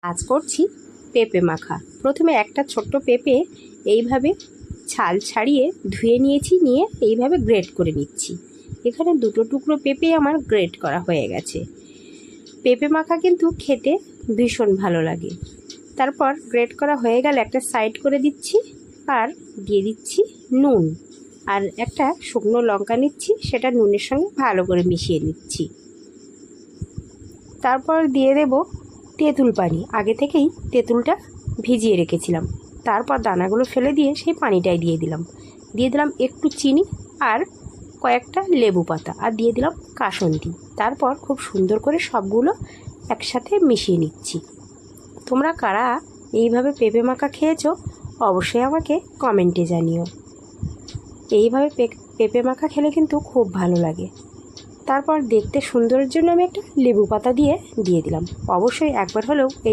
আজ করছি পেঁপে মাখা। প্রথমে একটা ছোট্ট পেঁপে এইভাবে ছাল ছাড়িয়ে ধুয়ে নিয়েছি, নিয়ে এইভাবে গ্রেট করে নিচ্ছি। এখানে দুটো টুকরো পেঁপে আমার গ্রেট করা হয়ে গেছে। পেঁপে মাখা কিন্তু খেতে ভীষণ ভালো লাগে। তারপর গ্রেট করা হয়ে গেলে একটা সাইড করে দিচ্ছি, আর দিয়ে দিচ্ছি নুন, আর একটা শুকনো লঙ্কা নিচ্ছি, সেটা নুনের সঙ্গে ভালো করে মিশিয়ে নিচ্ছি। তারপর দিয়ে দেব তেঁতুল পানি। আগে থেকেই তেঁতুলটা ভিজিয়ে রেখেছিলাম। তারপর দানাগুলো ফেলে দিয়ে সেই পানিটাই দিয়ে দিলাম একটু চিনি আর কয়েকটা লেবু পাতা, আর দিয়ে দিলাম কাসুন্দি। তারপর খুব সুন্দর করে সবগুলো একসাথে মিশিয়ে নিচ্ছি। তোমরা কারা এইভাবে পেঁপে মাখা খেয়েছো অবশ্যই আমাকে কমেন্টে জানিও। এইভাবে পেঁপে মাখা খেলে কিন্তু খুব ভালো লাগে। তারপর দেখতে সুন্দরের জন্য আমি একটা লেবু পাতা দিয়ে দিলাম। অবশ্যই একবার হলেও এই